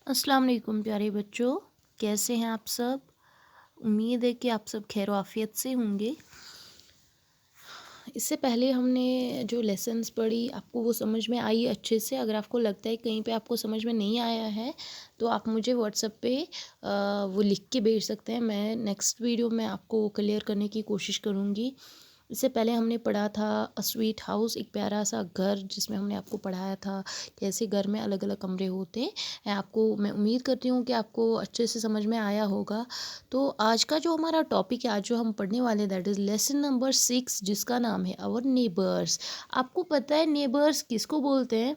अस्सलाम वालेकुम प्यारे बच्चों, कैसे हैं आप सब। उम्मीद है कि आप सब खैर आफियत से होंगे। इससे पहले हमने जो लेसन्स पढ़ी आपको वो समझ में आई अच्छे से। अगर आपको लगता है कहीं पे आपको समझ में नहीं आया है तो आप मुझे व्हाट्सएप पे वो लिख के भेज सकते हैं। मैं नेक्स्ट वीडियो में आपको वो क्लियर करने की कोशिश करूँगी। इससे पहले हमने पढ़ा था अ स्वीट हाउस, एक प्यारा सा घर, जिसमें हमने आपको पढ़ाया था कैसे घर में अलग अलग कमरे होते हैं। आपको मैं उम्मीद करती हूँ कि आपको अच्छे से समझ में आया होगा। तो आज का जो हमारा टॉपिक है, आज जो हम पढ़ने वाले, दैट इज़ लेसन नंबर 6, जिसका नाम है आवर नेबर्स। आपको पता है नेबर्स किसको बोलते हैं?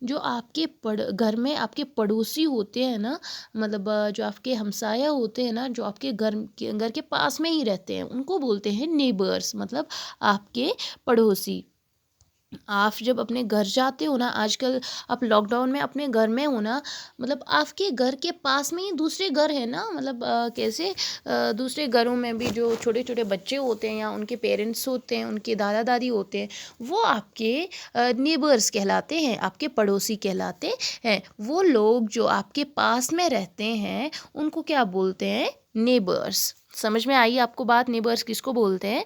जो आपके घर में आपके पड़ोसी होते हैं ना, मतलब जो आपके हमसाया होते हैं ना, जो आपके घर के पास में ही रहते हैं, उनको बोलते हैं नेबर्स, मतलब आपके पड़ोसी। आप जब अपने घर जाते हो ना, आजकल आप लॉकडाउन में अपने घर में हो ना, मतलब आपके घर के पास में ही दूसरे घर है ना, मतलब कैसे दूसरे घरों में भी जो छोटे छोटे बच्चे होते हैं या उनके पेरेंट्स होते हैं, उनके दादा दादी होते हैं, वो आपके नेबर्स कहलाते हैं, आपके पड़ोसी कहलाते हैं। वो लोग जो आपके पास में रहते हैं उनको क्या बोलते हैं? नेबर्स। समझ में आई आपको बात? नेबर्स किसको बोलते हैं?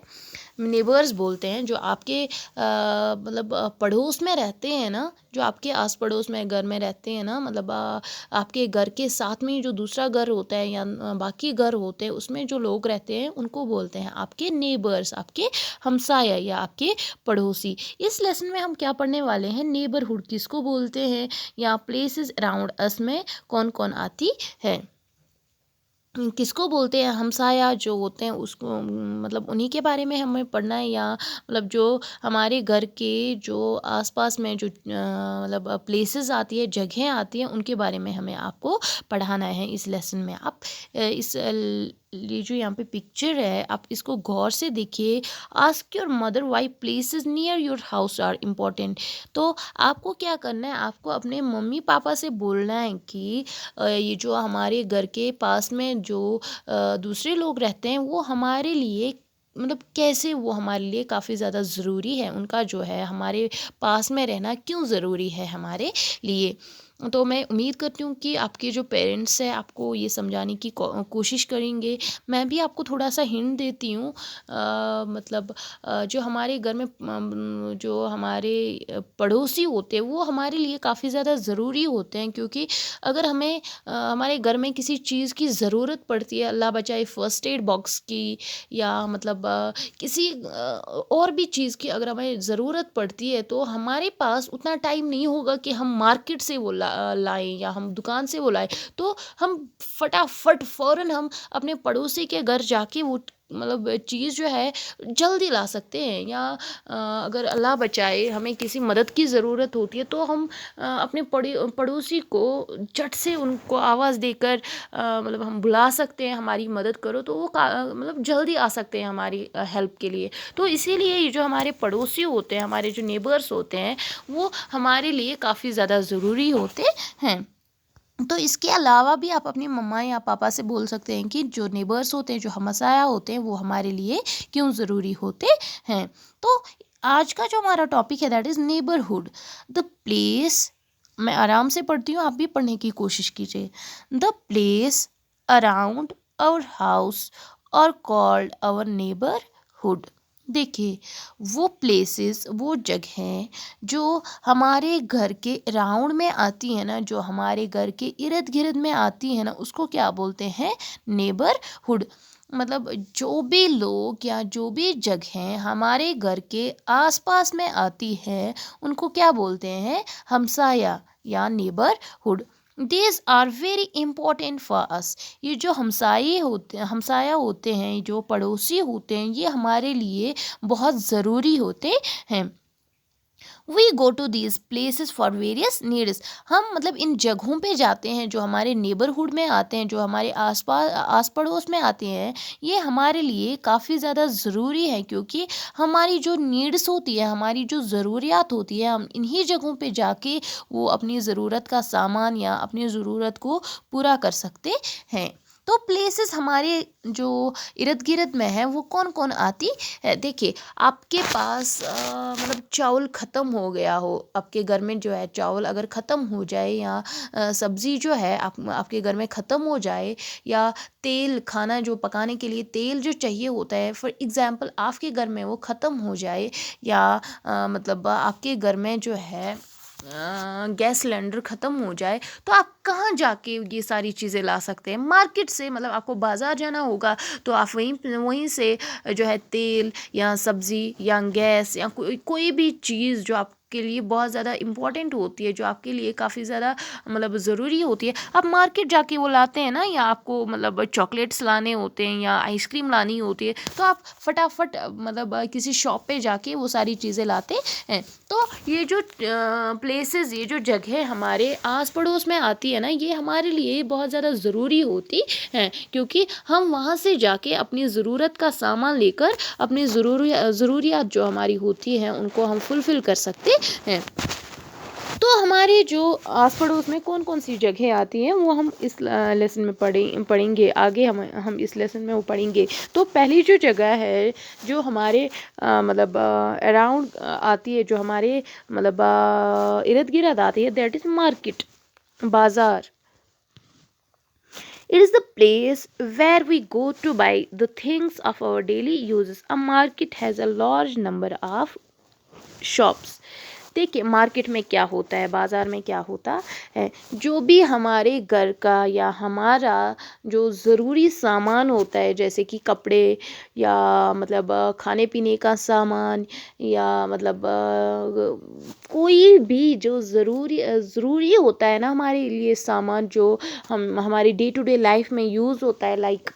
नेबर्स बोलते हैं जो आपके मतलब पड़ोस में रहते हैं ना, जो आपके आस पड़ोस में घर में रहते हैं ना, मतलब आपके घर के साथ में ही जो दूसरा घर होता है या बाकी घर होते हैं उसमें जो लोग रहते हैं उनको बोलते हैं आपके नेबर्स, आपके हमसाया या आपके पड़ोसी। इस लेसन में हम क्या पढ़ने वाले हैं? नेबरहुड किसको बोलते हैं, या प्लेसेस अराउंड अस में कौन कौन आती है। किसको बोलते हैं? हमसाया जो होते हैं उसको, मतलब उन्हीं के बारे में हमें पढ़ना है, या मतलब जो हमारे घर के जो आसपास में जो मतलब प्लेसेस आती है, जगहें आती हैं, उनके बारे में हमें आपको पढ़ाना है इस लेसन में। आप ये जो यहाँ पे पिक्चर है, आप इसको गौर से देखिए। Ask your mother why places near your house are important. तो आपको क्या करना है? आपको अपने मम्मी पापा से बोलना है कि ये जो हमारे घर के पास में जो दूसरे लोग रहते हैं वो हमारे लिए, मतलब कैसे वो हमारे लिए काफ़ी ज़्यादा ज़रूरी है, उनका जो है हमारे पास में रहना क्यों ज़रूरी है हमारे लिए। तो मैं उम्मीद करती हूँ कि आपके जो पेरेंट्स हैं आपको ये समझाने की कोशिश करेंगे। मैं भी आपको थोड़ा सा हिंट देती हूँ। मतलब जो हमारे घर में जो हमारे पड़ोसी होते हैं वो हमारे लिए काफ़ी ज़्यादा ज़रूरी होते हैं, क्योंकि अगर हमें हमारे घर में किसी चीज़ की ज़रूरत पड़ती है, अल्लाह बचाए फर्स्ट एड बॉक्स की, या मतलब किसी और भी चीज़ की अगर हमें ज़रूरत पड़ती है, तो हमारे पास उतना टाइम नहीं होगा कि हम मार्केट से वो लाएं या हम दुकान से वो लाएं। तो हम फटाफट फ़ौरन हम अपने पड़ोसी के घर जाके वो मतलब चीज़ जो है जल्दी ला सकते हैं। या अगर अल्लाह बचाए हमें किसी मदद की ज़रूरत होती है तो हम अपने पड़ोसी को झट से उनको आवाज़ देकर मतलब हम बुला सकते हैं, हमारी मदद करो, तो वो मतलब जल्दी आ सकते हैं हमारी हेल्प के लिए। तो इसीलिए ये जो हमारे पड़ोसी होते हैं, हमारे जो नेबर्स होते हैं, वो हमारे लिए काफ़ी ज़्यादा ज़रूरी होते हैं। तो इसके अलावा भी आप अपनी मम्मा या पापा से बोल सकते हैं कि जो नेबर्स होते हैं, जो हमसाया होते हैं, वो हमारे लिए क्यों ज़रूरी होते हैं। तो आज का जो हमारा टॉपिक है that is neighbourhood. The place, मैं आराम से पढ़ती हूँ, आप भी पढ़ने की कोशिश कीजिए। The place around our house are called our neighbourhood. देखिए, वो प्लेसेस, वो जगहें जो हमारे घर के राउंड में आती है ना, जो हमारे घर के इर्द गिर्द में आती है ना, उसको क्या बोलते हैं? नेबरहुड। मतलब जो भी लोग या जो भी जगहें हमारे घर के आसपास में आती है उनको क्या बोलते हैं? हमसाया या neighbourhood. These are very important for us. ये जो हमसाया होते हैं, जो पड़ोसी होते हैं, ये हमारे लिए बहुत ज़रूरी होते हैं। We go to these places for various needs. हम मतलब इन जगहों पे जाते हैं जो हमारे नेबरहुड में आते हैं, जो हमारे आस पड़ोस में आते हैं। ये हमारे लिए काफ़ी ज़्यादा ज़रूरी है, क्योंकि हमारी जो नीड्स होती है, हमारी जो ज़रूरियात होती है, हम इन्हीं जगहों पे जाके वो अपनी ज़रूरत का सामान या अपनी ज़रूरत को पूरा कर सकते हैं। तो प्लेसेस हमारे जो इर्द गिर्द में है वो कौन कौन आती है। देखिए, आपके पास मतलब चावल ख़त्म हो गया हो, आपके घर में जो है चावल अगर ख़त्म हो जाए, या सब्ज़ी जो है आपके घर में ख़त्म हो जाए, या तेल, खाना जो पकाने के लिए तेल जो चाहिए होता है, फॉर एग्ज़ाम्पल आपके घर में वो ख़त्म हो जाए, या मतलब आपके घर में जो है गैस सिलेंडर ख़त्म हो जाए, तो आप कहाँ जाके ये सारी चीज़ें ला सकते हैं? मार्केट से, मतलब आपको बाज़ार जाना होगा, तो आप वहीं वहीं से जो है तेल या सब्ज़ी या गैस या कोई कोई भी चीज़ जो आपके लिए बहुत ज़्यादा इम्पोर्टेंट होती है, जो आपके लिए काफ़ी ज़्यादा मतलब ज़रूरी होती है, आप मार्केट जाके वो लाते हैं ना। या आपको मतलब चॉकलेट्स लाने होते हैं या आइसक्रीम लानी होती है, तो आप फटाफट मतलब किसी शॉप पे जाके वो सारी चीज़ें लाते हैं। तो ये जो प्लेसेस, ये जो जगह हमारे आस पड़ोस में आती है ना, ये हमारे लिए बहुत ज़्यादा ज़रूरी होती है, क्योंकि हम वहाँ से जाके अपनी ज़रूरत का सामान लेकर अपनी ज़रूरियात जो हमारी होती हैं उनको हम फुलफ़िल कर सकते हैं। तो हमारे जो आस पड़ोस में कौन कौन सी जगह आती हैं वो हम इस लेसन में पढ़ेंगे आगे। हम इस लेसन में वो पढ़ेंगे। तो पहली जो जगह है जो हमारे मतलब अराउंड आती है, जो हमारे मतलब इर्द गिर्द आती है, दैट इज़ मार्केट, बाज़ार। It is the place where we go to buy the things of our daily uses. A market has a large number of shops. देखिए, मार्केट में क्या होता है, बाज़ार में क्या होता है, जो भी हमारे घर का या हमारा जो ज़रूरी सामान होता है, जैसे कि कपड़े, या मतलब खाने पीने का सामान, या मतलब कोई भी जो ज़रूरी होता है ना हमारे लिए सामान, जो हम हमारी डे टू डे लाइफ में यूज़ होता है, लाइक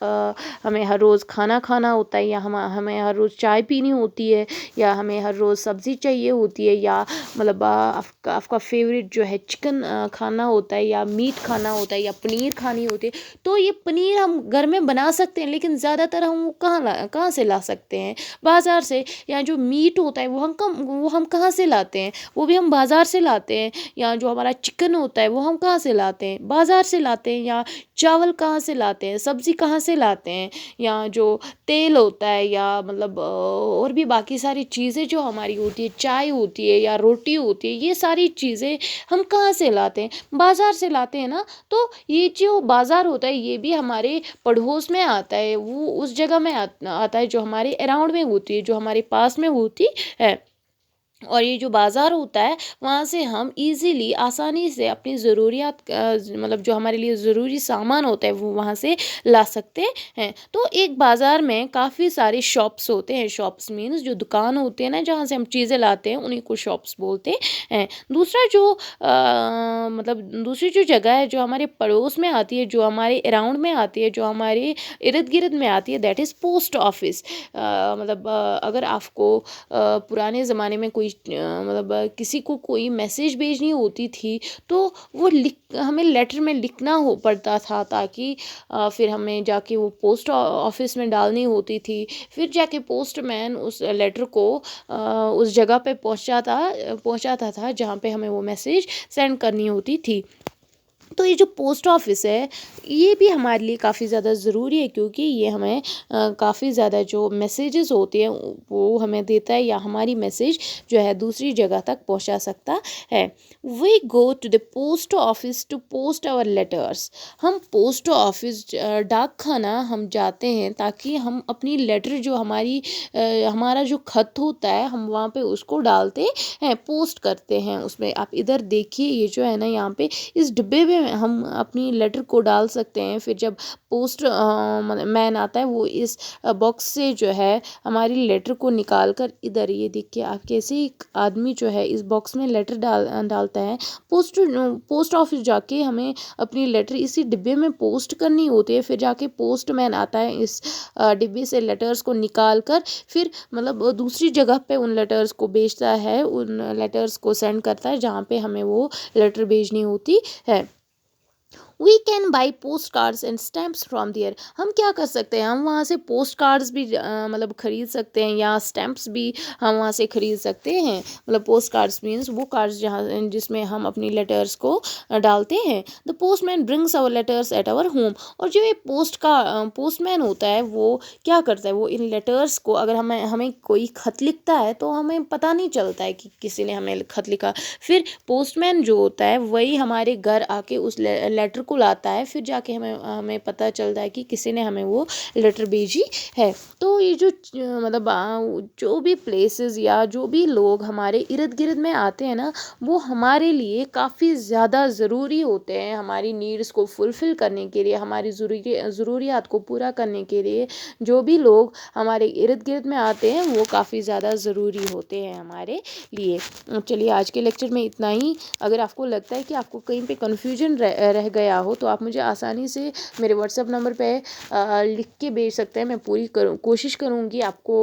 हमें हर रोज़ खाना खाना होता है, या हमें हर रोज़ चाय पीनी होती है, या हमें हर रोज़ सब्ज़ी चाहिए होती है, या मतलब आपका फेवरेट जो है चिकन खाना होता है, या मीट खाना होता है, या पनीर खानी होती है। तो ये पनीर हम घर में बना सकते हैं, लेकिन ज़्यादातर हम वो कहाँ से ला सकते हैं? बाज़ार से। या जो मीट होता है वो हम कहाँ से लाते हैं? वो भी हम बाज़ार से लाते हैं। या जो हमारा चिकन होता है वो हम कहाँ से लाते हैं? बाज़ार से लाते हैं। या चावल कहाँ से लाते हैं? सब्ज़ी कहाँ से लाते हैं? या जो तेल होता है, या मतलब और भी बाकी सारी चीज़ें जो हमारी होती है, चाय होती है या रोटी होती है, ये सारी चीज़ें हम कहाँ से लाते हैं? बाज़ार से लाते हैं ना। तो ये जो बाज़ार होता है ये भी हमारे पड़ोस में आता है, वो उस जगह में आता है जो हमारे अराउंड में होती है, जो हमारे पास में होती है। और ये जो बाज़ार होता है वहाँ से हम इजीली, आसानी से अपनी ज़रूरियात मतलब जो हमारे लिए ज़रूरी सामान होता है वो वहाँ से ला सकते हैं। तो एक बाज़ार में काफ़ी सारे शॉप्स होते हैं। शॉप्स मीन्स जो दुकान होते हैं ना, जहाँ से हम चीज़ें लाते हैं, उन्हीं को शॉप्स बोलते हैं। दूसरा जो मतलब दूसरी जो जगह है जो हमारे पड़ोस में आती है, जो हमारे अराउंड में आती है, जो हमारे इर्द गिर्द में आती है, दैट इज़ पोस्ट ऑफिस। मतलब अगर आपको पुराने ज़माने में कोई मतलब किसी को कोई मैसेज भेजनी होती थी, तो वो हमें लेटर में लिखना हो पड़ता था, ताकि फिर हमें जाके वो पोस्ट ऑफिस में डालनी होती थी। फिर जाके पोस्टमैन उस लेटर को उस जगह पे पहुंचाता था जहाँ पे हमें वो मैसेज सेंड करनी होती थी। तो ये जो पोस्ट ऑफिस है ये भी हमारे लिए काफ़ी ज़्यादा ज़रूरी है, क्योंकि ये हमें काफ़ी ज़्यादा जो मैसेजेस होते हैं वो हमें देता है, या हमारी मैसेज जो है दूसरी जगह तक पहुंचा सकता है। We go to the post office to post our letters. हम पोस्ट ऑफिस, डाक खाना हम जाते हैं ताकि हम अपनी लेटर जो हमारा जो खत होता है हम वहाँ पे उसको डालते हैं, पोस्ट करते हैं उसमें। आप इधर देखिए, ये जो है ना यहाँ पे इस डिब्बे में हम अपनी लेटर को डाल सकते हैं। फिर जब पोस्ट मैन आता है वो इस बॉक्स से जो है हमारी लेटर को निकाल कर, इधर ये देखिए आप कैसे एक आदमी जो है इस बॉक्स में लेटर डालता है। पोस्ट ऑफिस जाके हमें अपनी लेटर इसी डिब्बे में पोस्ट करनी होती है। फिर जाके पोस्टमैन आता है, इस डिब्बे से लेटर्स को निकाल कर फिर मतलब दूसरी जगह पे उन लेटर्स को भेजता है, उन लेटर्स को सेंड करता है जहाँ पे हमें वो लेटर भेजनी होती है। We can buy postcards and stamps from there. हम क्या कर सकते हैं, हम वहाँ से पोस्ट कार्ड्स भी मतलब ख़रीद सकते हैं, या स्टैम्प्स भी हम वहाँ से ख़रीद सकते हैं। मतलब पोस्ट कार्ड्स मीन्स वो कार्ड्स जहाँ जिसमें हम अपनी लेटर्स को डालते हैं। The postman brings our letters at our home. और जो ये पोस्टमैन होता है वो क्या करता है, वो इन लेटर्स को, अगर हमें हमें कोई ख़त लिखता है तो हमें पता नहीं चलता है कि किसी ने हमें ख़त लिखा। फिर पोस्टमैन जो होता है वही हमारे घर आके उस लेटर को लाता है, फिर जाके हमें हमें पता चलता है कि किसी ने हमें वो लेटर भेजी है। तो ये जो मतलब जो भी प्लेसेस या जो भी लोग हमारे इर्द गिर्द में आते हैं ना, वो हमारे लिए काफ़ी ज़्यादा ज़रूरी होते हैं, हमारी नीड्स को फुलफ़िल करने के लिए, हमारी ज़रूरियात को पूरा करने के लिए जो भी लोग हमारे इर्द गिर्द में आते हैं वो काफ़ी ज़्यादा ज़रूरी होते हैं हमारे लिए। चलिए आज के लेक्चर में इतना ही। अगर आपको लगता है कि आपको कहीं पे कन्फ्यूजन रह गया हो तो आप मुझे आसानी से मेरे व्हाट्सएप नंबर पे लिख के भेज सकते हैं। मैं पूरी कोशिश करूँगी आपको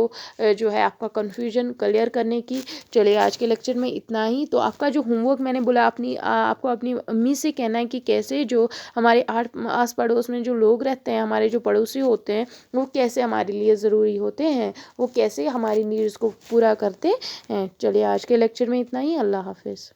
जो है आपका कन्फ्यूजन क्लियर करने की। चलिए आज के लेक्चर में इतना ही। तो आपका जो होमवर्क मैंने बोला, आपको अपनी अम्मी से कहना है कि कैसे जो हमारे आस पड़ोस में जो लोग रहते हैं, हमारे जो पड़ोसी होते हैं, वो कैसे हमारे लिए ज़रूरी होते हैं, वो कैसे हमारी नीड्स को पूरा करते हैं। चलिए आज के लेक्चर में इतना ही। अल्लाह हाफ़िज़।